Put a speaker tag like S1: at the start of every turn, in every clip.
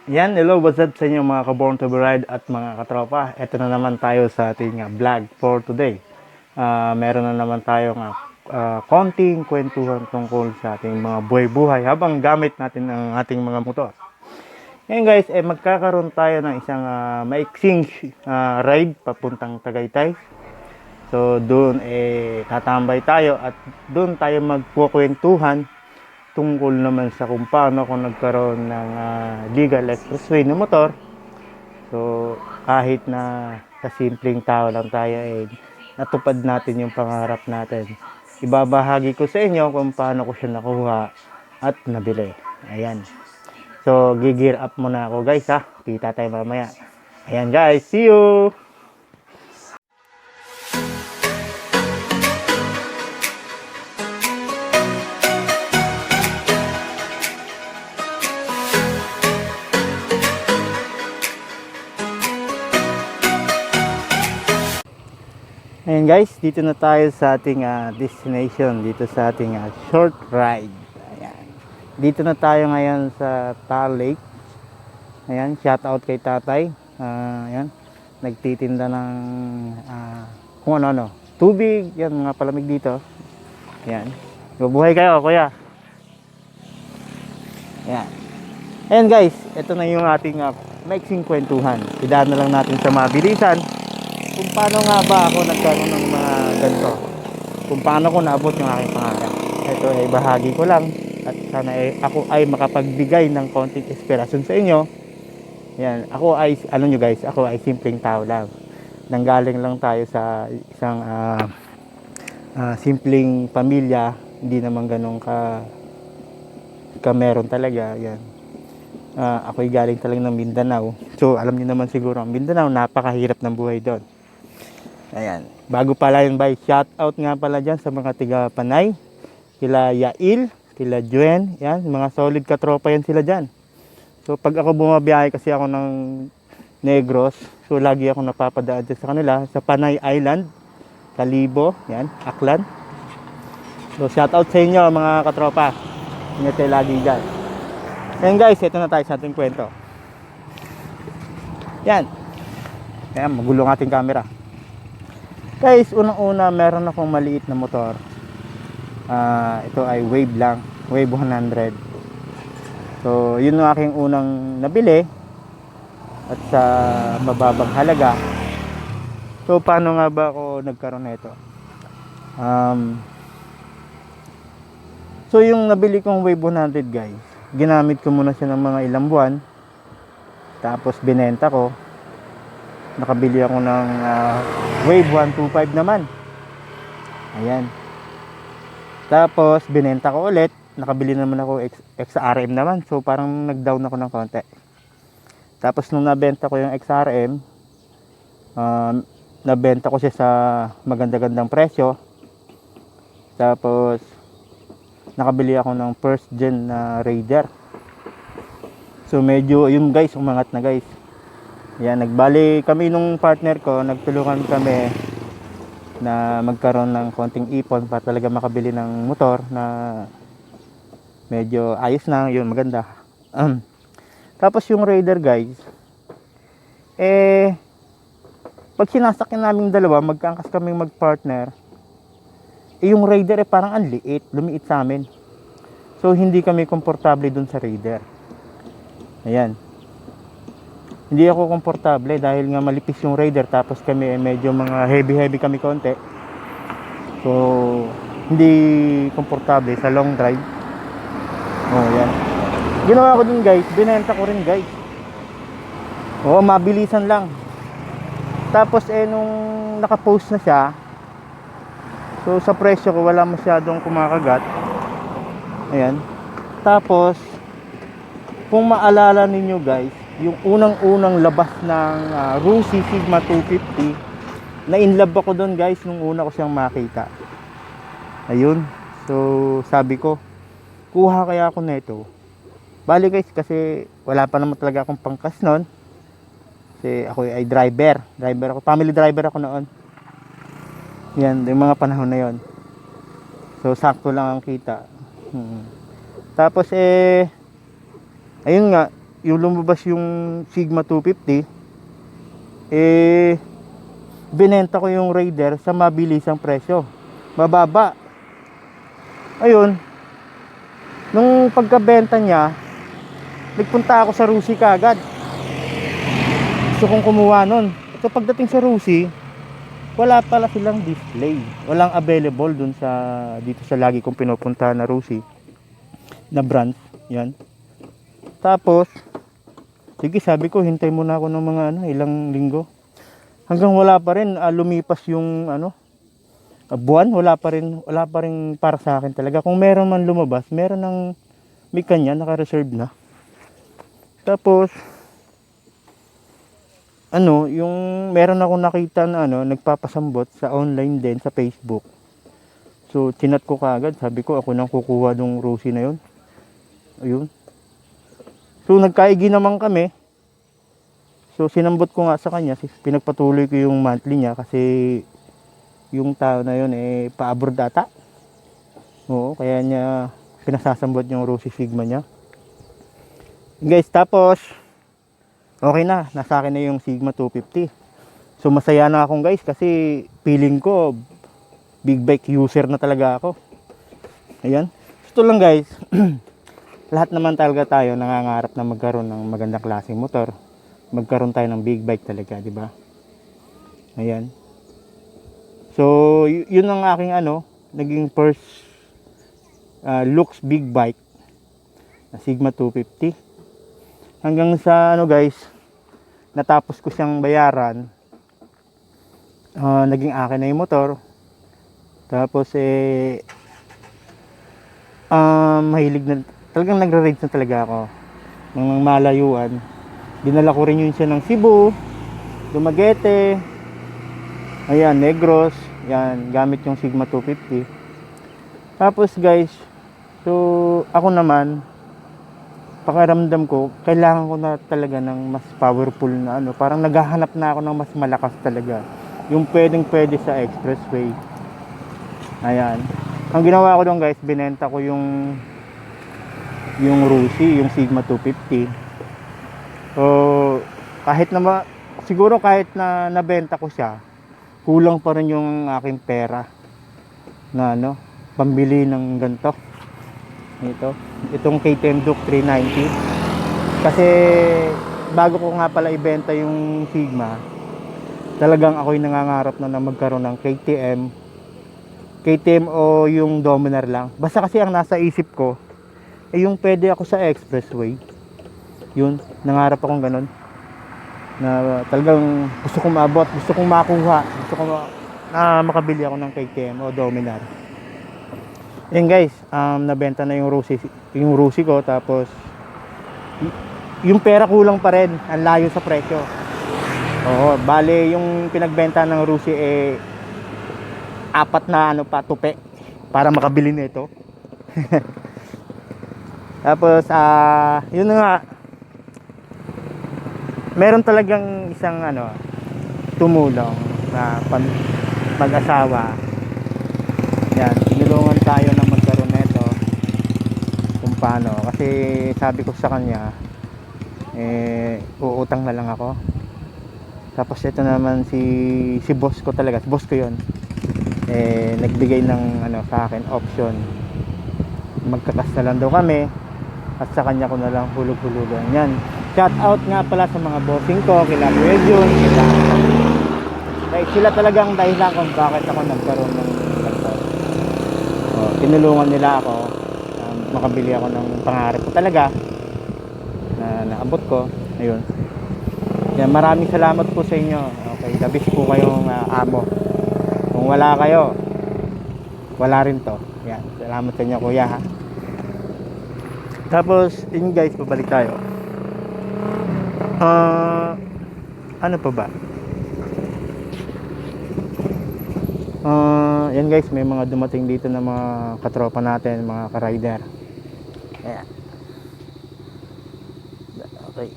S1: Yan, hello, what's up sa inyo mga ka-Born to be Ride at mga katropa. Ito na naman tayo sa ating vlog for today. Meron na naman tayong konting kwentuhan tungkol sa ating mga buhay-buhay habang gamit natin ang ating mga motor. Ngayon guys, magkakaroon tayo ng isang maiksing ride papuntang Tagaytay. So doon tatambay tayo at doon tayo magkukwentuhan tungkol naman sa kung paano ako nagkaroon ng legal expressway na motor. So kahit na sa simpleng tao lang tayo, natupad natin yung pangarap natin. Ibabahagi ko sa inyo kung paano ko siya nakuha at nabili. Ayan. So gigir up muna ako guys ha. Kita tayo mamaya. Ayan guys, see you! Ayan guys, dito na tayo sa ating destination, dito sa ating short ride. Ayan. Dito na tayo ngayon sa Taal Lake. Ayan, shout out kay tatay. Ayan, nagtitinda ng kung ano-ano. Tubig, yan, mga palamig dito. Ayan. Mabuhay kayo, kuya. Ayan. Ayan guys, ito na yung ating maiksing kwentuhan. Idaan na lang natin sa mabilisan kung paano nga ba ako nagkaroon ng mga ganito, kung paano ko naabot yung aking pangarap. Ito ay bahagi ko lang at sana ako ay makapagbigay ng konting inspirasyon sa inyo. Yan, ako ay ano nyo guys, ako ay simpleng tao lang. Nanggaling lang tayo sa isang simpleng pamilya, hindi naman ganun ka meron talaga. Yan. Ako ay galing talaga ng Mindanao. So alam niyo naman siguro ang Mindanao, napakahirap ng buhay doon. Ayan. Bago pala yun, bye. Shout out nga pala dyan sa mga tiga Panay. Kila Yail, kila Juen. Yan. Mga solid katropa yan sila dyan. So pag ako bumabiyahe kasi ako ng Negros. So lagi ako napapadaan dyan sa kanila. Sa Panay Island. Kalibo. Yan. Aklan. So shout out sa inyo mga katropa. Ingat tayo lagi dyan. Yan guys. Ito na tayo sa ating kwento. Yan. Ayan. Magulong ating camera. Guys, unang-una meron akong maliit na motor. Ito ay Wave lang, Wave 100. So, yun yung aking unang nabili at sa mababang halaga. So, paano nga ba ako nagkaroon nito? So, yung nabili kong Wave 100 guys, ginamit ko muna siya ng mga ilang buwan. Tapos binenta ko. Nakabili ako ng Wave 125 naman. Ayan. Tapos binenta ko ulit. Nakabili naman ako XRM naman. So parang nag-down ako ng konti. Tapos nung nabenta ko yung XRM, nabenta ko siya sa maganda-gandang presyo. Tapos nakabili ako ng first gen na Raider. So medyo yun guys, umangat na guys. Yan, nagbali kami nung partner ko, nagtulungan kami na magkaroon ng konting ipon para talaga makabili ng motor na medyo ayos na, yun, maganda. Tapos yung Raider guys, pag sinasakyan naming dalawa, magkaangkas kaming magpartner, yung Raider parang ang liit, lumiit sa amin. So hindi kami komportable dun sa Raider. Ayan. Hindi ako komportable dahil nga malipis yung Raider, tapos kami medyo mga heavy kami konti. So hindi komportable sa long drive. Oh, yan. Ginawa ko din guys, binenta ko rin guys. Oo, mabilisan lang. Tapos nung naka-post na siya, so sa presyo ko wala masyadong kumakagat. Ayan. Tapos kung maalala ninyo guys, yung unang-unang labas ng Rusi Sigma 250, na inlove ako doon guys nung una ko siyang makita. Ayun. So sabi ko, kuha kaya ako nito. Bali guys, kasi wala pa naman talaga akong pangkas noon. Kasi ako ay driver ako, family driver ako noon. Yan, yung mga panahon na yon. So sakto lang ang kita. Tapos ayun nga, yung lumabas yung Sigma 250, eh, binenta ko yung Raider sa mabilisang presyo. Mababa. Ayun, nung pagkabenta niya, nagpunta ako sa Rusi kaagad. Gusto kong kumuha nun. So pagdating sa Rusi, wala pala silang display. Walang available dun sa dito sa lagi kong pinupunta na Rusi na brand. Yan. Tapos, sige, sabi ko, hintay muna ako ng mga ilang linggo. Hanggang wala pa rin, lumipas yung buwan, wala pa rin para sa akin talaga. Kung meron man lumabas, meron ng may kanya, naka-reserve na. Tapos, yung meron ako nakita na nagpapasambot sa online din, sa Facebook. So, chinat ko kaagad, sabi ko, ako nang kukuha ng Rusi na yun. Ayun. So, nagkaigi naman kami. So, sinambot ko nga sa kanya, pinagpatuloy ko yung monthly niya kasi yung tao na yun, pa-abroad ata. Oo, kaya niya pinasasambot yung Rusi Sigma niya. Guys, tapos, okay na, nasa akin na yung Sigma 250. So masaya na akong guys kasi feeling ko big bike user na talaga ako. Ayan. Ito lang guys. Lahat naman talaga tayo nangangarap na magkaroon ng magandang klaseng motor. Magkaroon tayo ng big bike talaga, di ba? Ayan. So yun ang aking naging first looks big bike na Sigma 250. Hanggang sa guys, natapos ko siyang bayaran, naging akin na yung motor. Tapos mahilig na, talagang nagre-ride na talaga ako ng malayuan. Dinala ko rin yun siya ng Cebu, Dumaguete, ayan, Negros, yan, gamit yung Sigma 250. Tapos guys, so ako naman, pakiramdam ko, kailangan ko na talaga ng mas powerful na parang naghahanap na ako ng mas malakas talaga. Yung pwede sa expressway. Ayan. Ang ginawa ko doon guys, binenta ko yung Rusi, yung Sigma 250. So, siguro kahit na nabenta ko siya, kulang pa rin yung aking pera na pambili ng ganito. Itong KTM Duke 390. Kasi bago ko nga pala ibenta yung Sigma, talagang ako'y nangangarap na magkaroon ng KTM o yung Dominar lang. Basta kasi ang nasa isip ko yung pwede ako sa expressway. Yun, nangarap akong ganun, na talagang gusto kong maabot, gusto kong makuha, gusto kong makabili ako ng KTM o Dominar. Yan guys, nabenta na yung Rusi ko. Tapos yung pera kulang pa rin, ang layo sa presyo. Oo, bale yung pinagbenta ng Rusi 4 na tupe para makabili nito. Tapos yun na nga, meron talagang isang tumulong na mag-asawa. Yan, tinulungan tayo na magkaroon nito kung paano. Kasi sabi ko sa kanya, uutang na lang ako. Tapos ito naman si boss ko talaga, si boss ko yun, nagbigay ng sa akin option. Magkakas na lang daw kami at sa kanya ko na lang hulog-hulugan. Yan, shout out nga pala sa mga bossing ko, kila Kuya Jun, sila talagang dahilan kung bakit ako nagkaroon ng tinulungan nila ako, makabili ako ng pangarap ko talaga na naabot ko. Ayun. Yan, maraming salamat po sa inyo. Okay, the best po kayong amo. Kung wala kayo, wala rin to. Yan, salamat sa inyo kuya ha. Tapos yun guys, babalik tayo. Ano pa ba? Yan guys, may mga dumating dito na mga katropa natin, mga ka-rider. Ayan. Okay.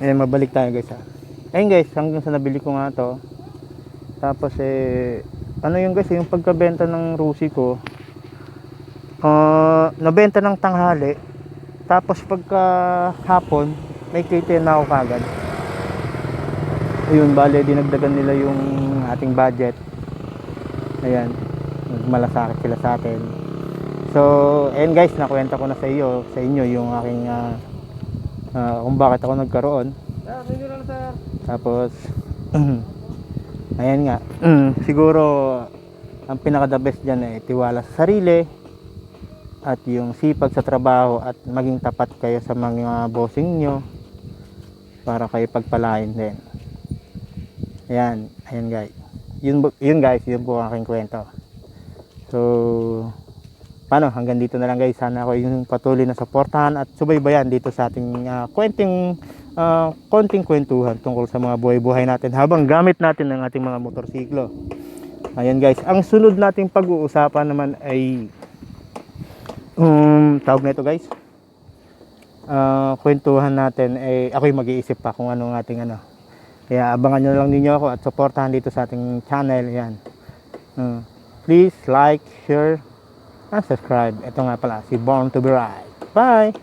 S1: Ayan, mabalik tayo guys ha. Ayun guys, hanggang sa nabili ko nga to. Tapos yung guys, yung pagkabenta ng Rusi ko, nabenta ng tanghali. Tapos pagka hapon, may KTM na ako kagad. Ayun, bale, dinagdagan nila yung ating budget. Ayan, nagmalasakit sila sa atin. So, and guys, nakwenta ko na sa inyo yung aking kung bakit ako nagkaroon. Tapos, ayan nga, siguro, ang pinaka the best dyan ay tiwala sa sarili, at yung sipag sa trabaho, at maging tapat kayo sa mga bossing nyo, para kayo pagpalain din. Ayan guys. Yun guys, yun po ang aking kwento. So, paano, hanggang dito na lang guys. Sana ako yung patuloy na suportahan at subaybayan dito sa ating konting kwentuhan tungkol sa mga buhay-buhay natin habang gamit natin ang ating mga motorsiklo. Ayan guys, ang sunod nating pag-uusapan naman ay tawag na ito guys, kwentuhan natin ay ako'y mag-iisip pa kung anong ating kaya abangan nyo lang ninyo ako at suportahan dito sa ating channel. Yan, please like, share and subscribe. Ito nga pala si Born to be Right. Bye.